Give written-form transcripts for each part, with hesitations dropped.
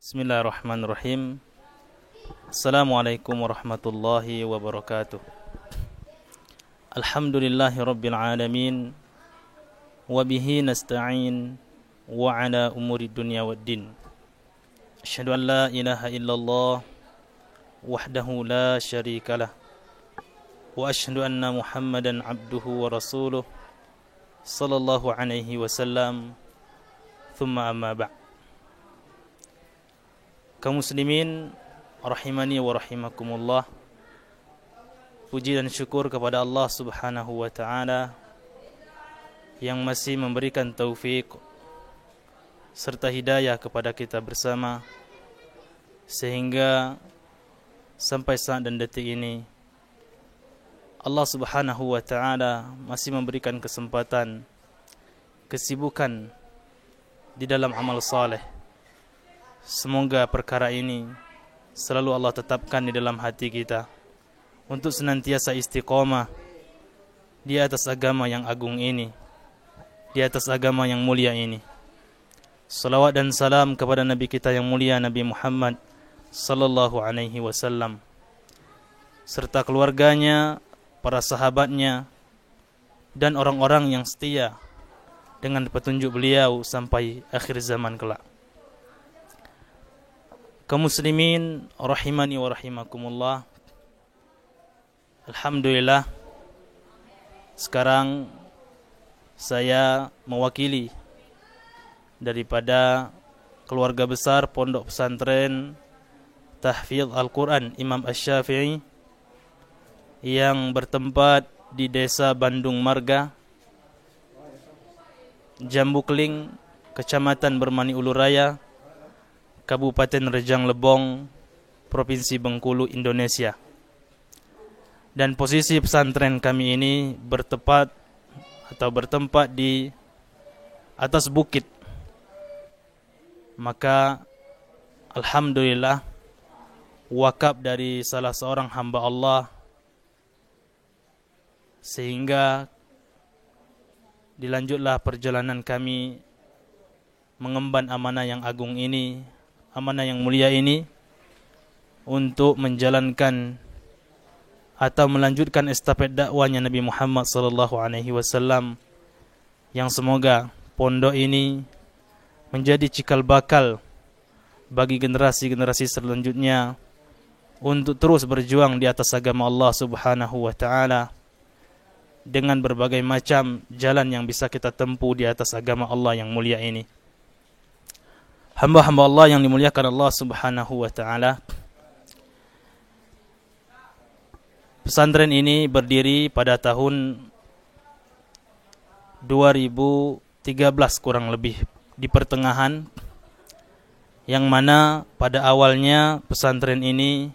Bismillahirrahmanirrahim. Assalamualaikum warahmatullahi wabarakatuh. Alhamdulillahi rabbil alamin. Wabihi nasta'in. Wa ala umuri dunya waddin. Asyhadu an la ilaha illallah wahdahu la syarikalah. Wa asyhadu anna Muhammadan abduhu wa rasuluh sallallahu alaihi wasallam. Thumma amma ba'd. Kaum muslimin rahimani wa rahimakumullah. Puji dan syukur kepada Allah Subhanahu wa taala yang masih memberikan taufik serta hidayah kepada kita bersama sehingga sampai saat dan detik ini Allah Subhanahu wa taala masih memberikan kesempatan, kesibukan di dalam amal saleh. Semoga perkara ini selalu Allah tetapkan di dalam hati kita untuk senantiasa istiqomah di atas agama yang agung ini, di atas agama yang mulia ini. Salawat dan salam kepada Nabi kita yang mulia, Nabi Muhammad sallallahu alaihi wasallam, serta keluarganya, para sahabatnya, dan orang-orang yang setia dengan petunjuk beliau sampai akhir zaman kelak. Kaum muslimin rahimani wa rahimakumullah. Alhamdulillah, sekarang saya mewakili daripada keluarga besar Pondok Pesantren Tahfidz Al-Quran Imam Asy-Syafi'i yang bertempat di Desa Bandung Marga, Jambukling, Kecamatan Bermani Ulu Raya, Kabupaten Rejang Lebong, Provinsi Bengkulu, Indonesia. Dan posisi pesantren kami ini bertempat di atas bukit. Maka alhamdulillah, wakaf dari salah seorang hamba Allah sehingga dilanjutlah perjalanan kami mengemban amanah yang agung ini, amanah yang mulia ini, untuk menjalankan atau melanjutkan estafet dakwahnya Nabi Muhammad sallallahu alaihi wasallam, yang semoga pondok ini menjadi cikal bakal bagi generasi-generasi selanjutnya untuk terus berjuang di atas agama Allah Subhanahu wa taala dengan berbagai macam jalan yang bisa kita tempuh di atas agama Allah yang mulia ini. Hamba-hamba Allah yang dimuliakan Allah Subhanahu wa taala, pesantren ini berdiri pada tahun 2013 kurang lebih, di pertengahan, yang mana pada awalnya pesantren ini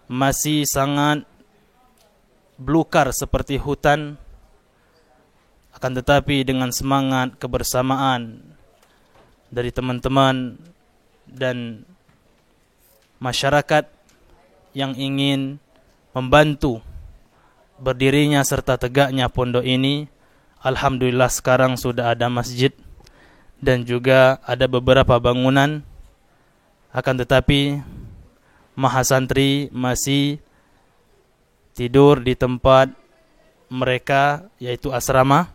masih sangat belukar seperti hutan, akan tetapi dengan semangat kebersamaan dari teman-teman dan masyarakat yang ingin membantu berdirinya serta tegaknya pondok ini, alhamdulillah sekarang sudah ada masjid dan juga ada beberapa bangunan. Akan tetapi mahasantri masih tidur di tempat mereka, yaitu asrama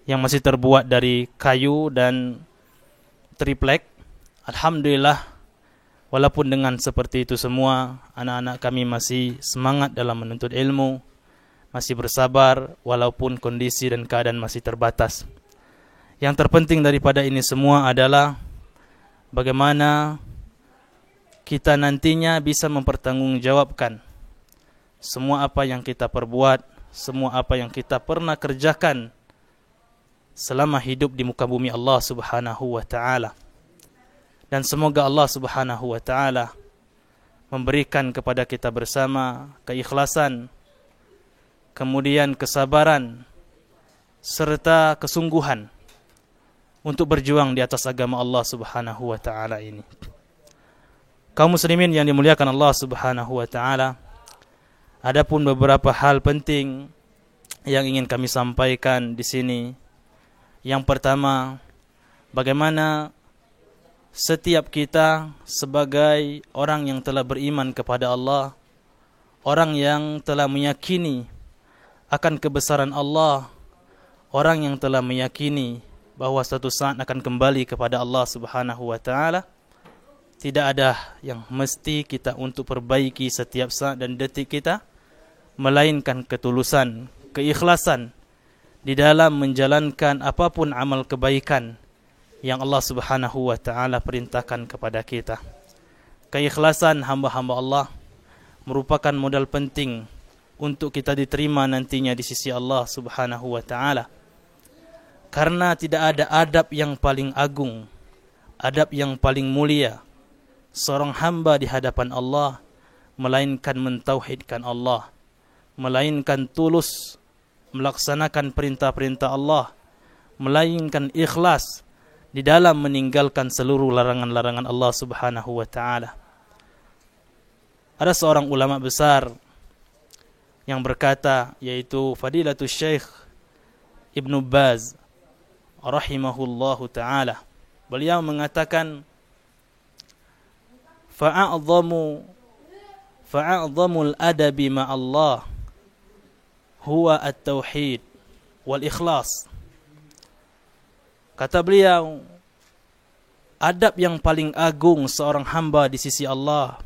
yang masih terbuat dari kayu dan triplek. Alhamdulillah, walaupun dengan seperti itu semua, anak-anak kami masih semangat dalam menuntut ilmu, masih bersabar walaupun kondisi dan keadaan masih terbatas. Yang terpenting daripada ini semua adalah bagaimana kita nantinya bisa mempertanggungjawabkan semua apa yang kita perbuat, semua apa yang kita pernah kerjakan selama hidup di muka bumi Allah Subhanahu wa taala. Dan semoga Allah Subhanahu wa taala memberikan kepada kita bersama keikhlasan, kemudian kesabaran serta kesungguhan untuk berjuang di atas agama Allah Subhanahu wa taala ini. Kaum muslimin yang dimuliakan Allah Subhanahu wa taala, adapun beberapa hal penting yang ingin kami sampaikan di sini. Yang pertama, bagaimana setiap kita sebagai orang yang telah beriman kepada Allah, orang yang telah meyakini akan kebesaran Allah, orang yang telah meyakini bahwa suatu saat akan kembali kepada Allah Subhanahu wa taala, tidak ada yang mesti kita untuk perbaiki setiap saat dan detik kita, melainkan ketulusan, keikhlasan di dalam menjalankan apapun amal kebaikan yang Allah Subhanahu wa taala perintahkan kepada kita. Keikhlasan hamba-hamba Allah merupakan modal penting untuk kita diterima nantinya di sisi Allah Subhanahu wa taala. Karena tidak ada adab yang paling agung, adab yang paling mulia seorang hamba di hadapan Allah melainkan mentauhidkan Allah, melainkan tulus melaksanakan perintah-perintah Allah, melainkan ikhlas di dalam meninggalkan seluruh larangan-larangan Allah Subhanahu wa taala. Ada seorang ulama besar yang berkata, yaitu Fadilatul Syekh Ibnu Baz rahimahullahu taala. Beliau mengatakan, fa'a'zamul adabi ma'allah huwa at-tauhid wal ikhlas. Kata beliau, adab yang paling agung seorang hamba di sisi Allah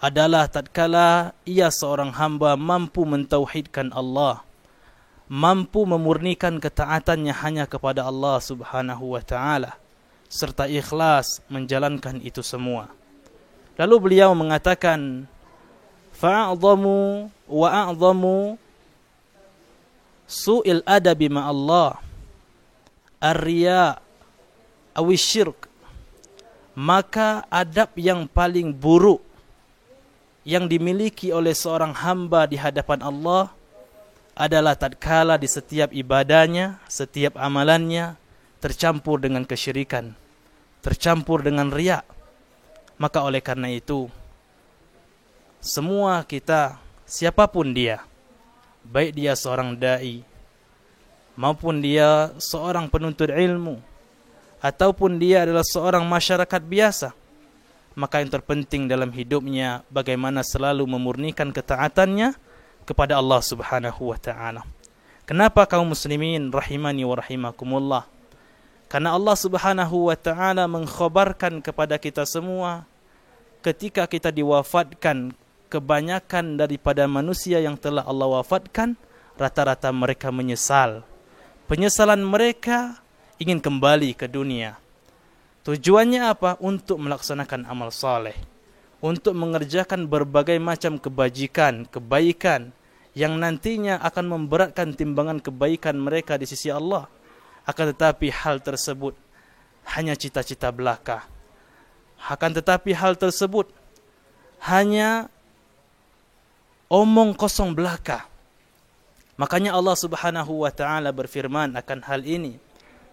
adalah tatkala ia seorang hamba mampu mentauhidkan Allah, mampu memurnikan ketaatannya hanya kepada Allah Subhanahu wa taala, serta ikhlas menjalankan itu semua. Lalu beliau mengatakan, fa'a'zamu wa a'zamu su'il adabi ma'allah ar-riya' awisyirk. Maka adab yang paling buruk yang dimiliki oleh seorang hamba di hadapan Allah adalah tatkala di setiap ibadahnya, setiap amalannya tercampur dengan kesyirikan, tercampur dengan riya. Maka oleh karena itu, semua kita, siapapun dia, baik dia seorang da'i maupun dia seorang penuntut ilmu ataupun dia adalah seorang masyarakat biasa, maka yang terpenting dalam hidupnya bagaimana selalu memurnikan ketaatannya kepada Allah Subhanahu wa taala. Kenapa kaum muslimin rahimani wa rahimakumullah? Karena Allah Subhanahu wa taala mengkhabarkan kepada kita semua ketika kita diwafatkan, kebanyakan daripada manusia yang telah Allah wafatkan rata-rata mereka menyesal. Penyesalan mereka ingin kembali ke dunia. Tujuannya apa? Untuk melaksanakan amal saleh, untuk mengerjakan berbagai macam kebajikan, kebaikan yang nantinya akan memberatkan timbangan kebaikan mereka di sisi Allah. Akan tetapi hal tersebut hanya cita-cita belaka. Akan tetapi hal tersebut hanya omong kosong belaka. Makanya Allah Subhanahu wa taala berfirman akan hal ini,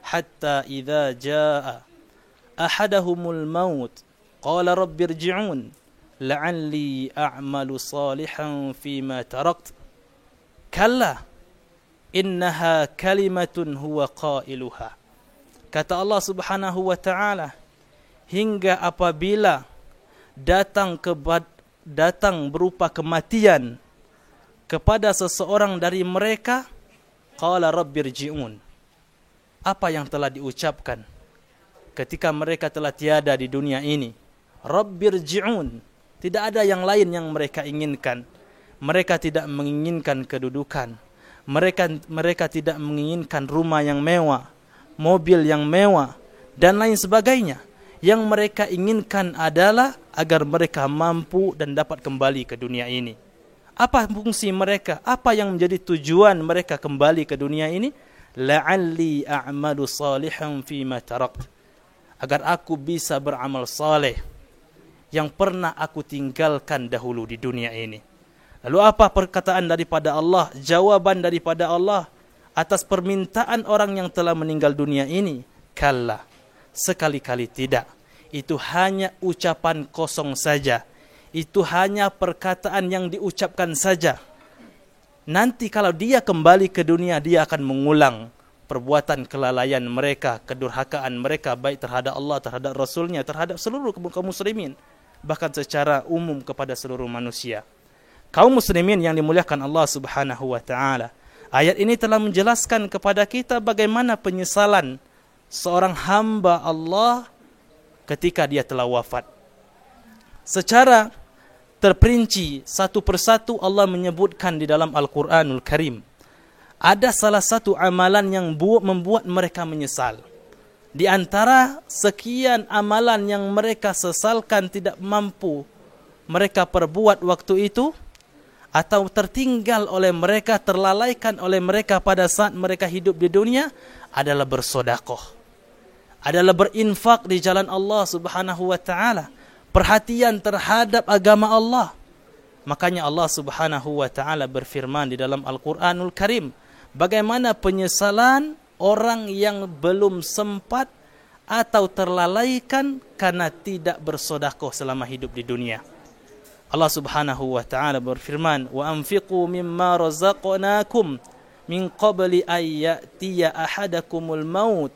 hatta idza jaa ahadahumul maut qala rabbirji'un la'alli a'malu salihan fima tarakt kalla innaha kalimatun huwa qailuha. Kata Allah Subhanahu wa taala, hingga apabila datang berupa kematian kepada seseorang dari mereka, qala rabbirji'un. Apa yang telah diucapkan ketika mereka telah tiada di dunia ini? Rabbirji'un. Tidak ada yang lain yang mereka inginkan. Mereka tidak menginginkan kedudukan. Mereka tidak menginginkan rumah yang mewah, mobil yang mewah, dan lain sebagainya. Yang mereka inginkan adalah agar mereka mampu dan dapat kembali ke dunia ini. Apa fungsi mereka? Apa yang menjadi tujuan mereka kembali ke dunia ini? La'alli a'malu salihan fima tarakt. Agar aku bisa beramal saleh yang pernah aku tinggalkan dahulu di dunia ini. Lalu apa perkataan daripada Allah? Jawaban daripada Allah atas permintaan orang yang telah meninggal dunia ini? Kalla. Sekali-kali tidak. Itu hanya ucapan kosong saja. Itu hanya perkataan yang diucapkan saja. Nanti kalau dia kembali ke dunia, dia akan mengulang perbuatan kelalaian mereka, kedurhakaan mereka baik terhadap Allah, terhadap Rasulnya, terhadap seluruh kaum muslimin, bahkan secara umum kepada seluruh manusia. Kaum muslimin yang dimuliakan Allah Subhanahu wa taala, ayat ini telah menjelaskan kepada kita bagaimana penyesalan seorang hamba Allah ketika dia telah wafat. Secara terperinci satu persatu Allah menyebutkan di dalam Al-Quranul Karim, ada salah satu amalan yang membuat mereka menyesal. Di antara sekian amalan yang mereka sesalkan tidak mampu mereka perbuat waktu itu, atau tertinggal oleh mereka, terlalaikan oleh mereka pada saat mereka hidup di dunia, adalah bersedekah, adalah berinfak di jalan Allah Subhanahu wa taala, perhatian terhadap agama Allah. Makanya Allah Subhanahu wa taala berfirman di dalam Al-Qur'anul Karim, bagaimana penyesalan orang yang belum sempat atau terlalaikan karena tidak bersedekah selama hidup di dunia. Allah Subhanahu wa taala berfirman, "Wa anfiqu mimma razaqnakum min qabli an ya'tiya ahadakumul maut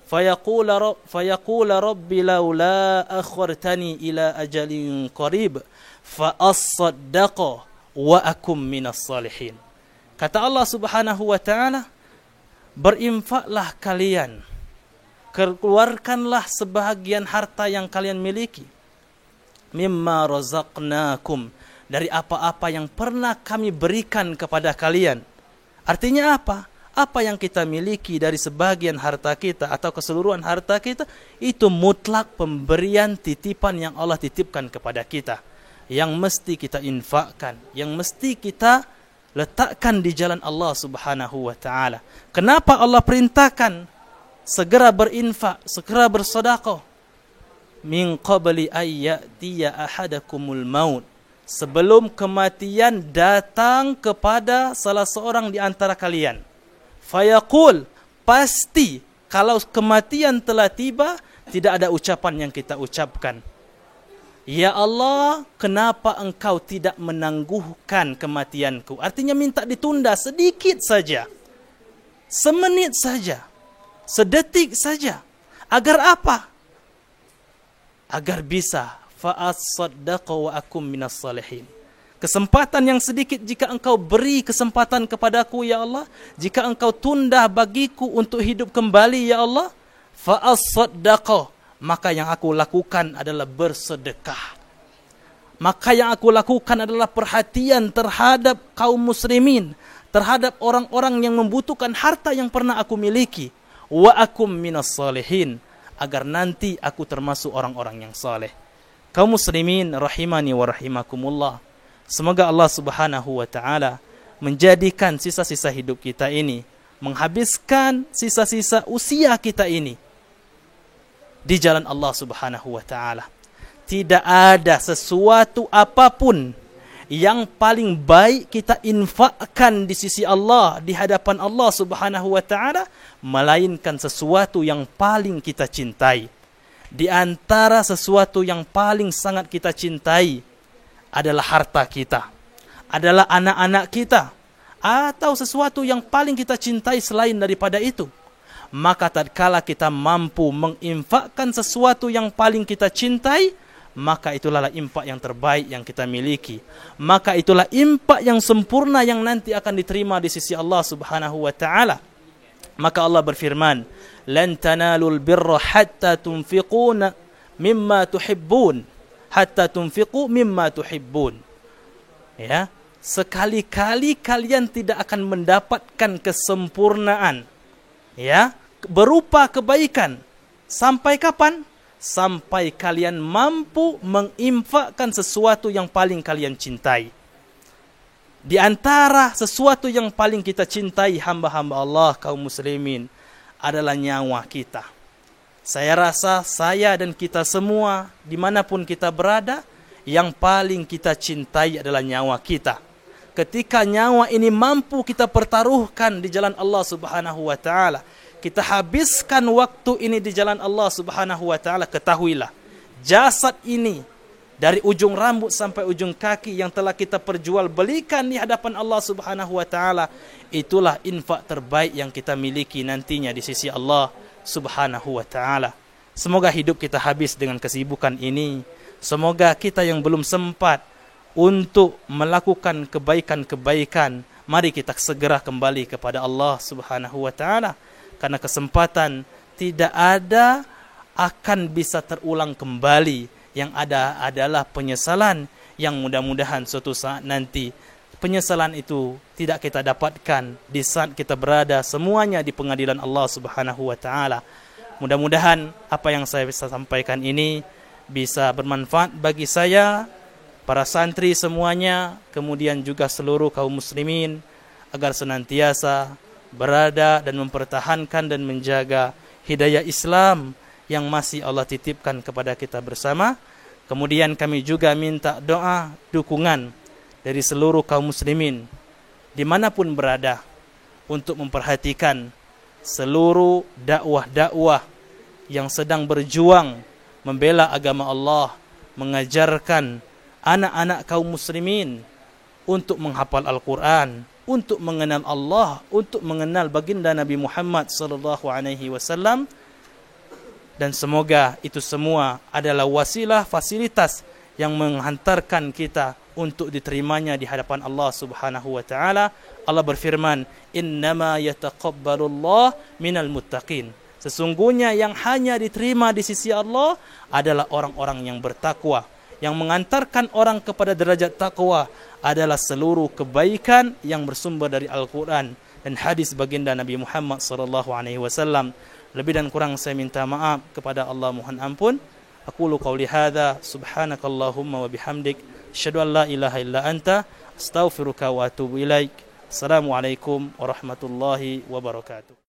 fayaqula rabbi laula akhartani ila ajalin qarib fa asaddaqa wa akum minas salihin." Kata Allah Subhanahu wa taala, berinfaklah kalian, keluarkanlah sebahagian harta yang kalian miliki, mimma razaqnakum, dari apa-apa yang pernah kami berikan kepada kalian. Artinya apa? Apa yang kita miliki dari sebagian harta kita atau keseluruhan harta kita, itu mutlak pemberian titipan yang Allah titipkan kepada kita, yang mesti kita infakkan, yang mesti kita letakkan di jalan Allah Subhanahu wa taala. Kenapa Allah perintahkan segera berinfak, segera bersedekah? Min qabli ayyatiya ahadakumul maut, sebelum kematian datang kepada salah seorang di antara kalian. Fayaqul, pasti kalau kematian telah tiba, tidak ada ucapan yang kita ucapkan, ya Allah, kenapa engkau tidak menangguhkan kematianku? Artinya minta ditunda sedikit saja, semenit saja, sedetik saja. Agar apa? Agar bisa fa'asaddaqa wa akum minas salihin. Kesempatan yang sedikit jika engkau beri kesempatan kepadaku ya Allah, jika engkau tunda bagiku untuk hidup kembali ya Allah, fa'asaddaqa, maka yang aku lakukan adalah bersedekah. Maka yang aku lakukan adalah perhatian terhadap kaum muslimin, terhadap orang-orang yang membutuhkan harta yang pernah aku miliki. Wa akum minas salihin, agar nanti aku termasuk orang-orang yang saleh. Kaum muslimin rahimani wa rahimakumullah, semoga Allah Subhanahu wa taala menjadikan sisa-sisa hidup kita ini, menghabiskan sisa-sisa usia kita ini di jalan Allah Subhanahu wa taala. Tidak ada sesuatu apapun yang paling baik kita infakkan di sisi Allah, di hadapan Allah Subhanahu wa taala, melainkan sesuatu yang paling kita cintai. Di antara sesuatu yang paling sangat kita cintai adalah harta kita, adalah anak-anak kita, atau sesuatu yang paling kita cintai selain daripada itu. Maka tatkala kita mampu menginfakkan sesuatu yang paling kita cintai, maka itulah infak yang terbaik yang kita miliki. Maka itulah infak yang sempurna yang nanti akan diterima di sisi Allah Subhanahu wa taala. Maka Allah berfirman, "Lan tanalul birra hatta tunfiquna mimma tuhibbun, hatta tunfiqu mimma tuhibbun." Ya, sekali-kali kalian tidak akan mendapatkan kesempurnaan, ya, berupa kebaikan. Sampai kapan? Sampai kalian mampu menginfakkan sesuatu yang paling kalian cintai. Di antara sesuatu yang paling kita cintai hamba-hamba Allah kaum muslimin adalah nyawa kita. Saya rasa saya dan kita semua dimanapun kita berada, yang paling kita cintai adalah nyawa kita. Ketika nyawa ini mampu kita pertaruhkan di jalan Allah Subhanahu wa taala, kita habiskan waktu ini di jalan Allah Subhanahu wa taala, ketahuilah jasad ini dari ujung rambut sampai ujung kaki yang telah kita perjualbelikan di hadapan Allah Subhanahu wa taala, itulah infak terbaik yang kita miliki nantinya di sisi Allah Subhanahu wa taala. Semoga hidup kita habis dengan kesibukan ini. Semoga kita yang belum sempat untuk melakukan kebaikan-kebaikan, mari kita segera kembali kepada Allah Subhanahu wa taala, karena kesempatan tidak ada akan bisa terulang kembali. Yang ada adalah penyesalan yang mudah-mudahan suatu saat nanti penyesalan itu tidak kita dapatkan di saat kita berada semuanya di pengadilan Allah Subhanahu wa taala. Mudah-mudahan apa yang saya bisa sampaikan ini bisa bermanfaat bagi saya, para santri semuanya, kemudian juga seluruh kaum muslimin, agar senantiasa berada dan mempertahankan dan menjaga hidayah Islam yang masih Allah titipkan kepada kita bersama. Kemudian kami juga minta doa, dukungan dari seluruh kaum muslimin dimanapun berada untuk memperhatikan seluruh dakwah-dakwah yang sedang berjuang membela agama Allah, mengajarkan anak-anak kaum muslimin untuk menghafal Al-Quran, untuk mengenal Allah, untuk mengenal baginda Nabi Muhammad SAW. Dan semoga itu semua adalah wasilah fasilitas yang menghantarkan kita untuk diterimanya di hadapan Allah Subhanahu wa taala. Allah berfirman, "Innama yataqabbalullah minal muttaqin." Sesungguhnya yang hanya diterima di sisi Allah adalah orang-orang yang bertakwa. Yang mengantarkan orang kepada derajat takwa adalah seluruh kebaikan yang bersumber dari Al-Quran dan hadis baginda Nabi Muhammad SAW. Lebih dan kurang saya minta maaf kepada Allah, mohon ampun. Aqulu qawli hadza, subhanakallahumma wa bihamdik, asyhadu an la ilaha illa anta, astaghfiruka wa atubu ilaik. Assalamualaikum warahmatullahi wabarakatuh.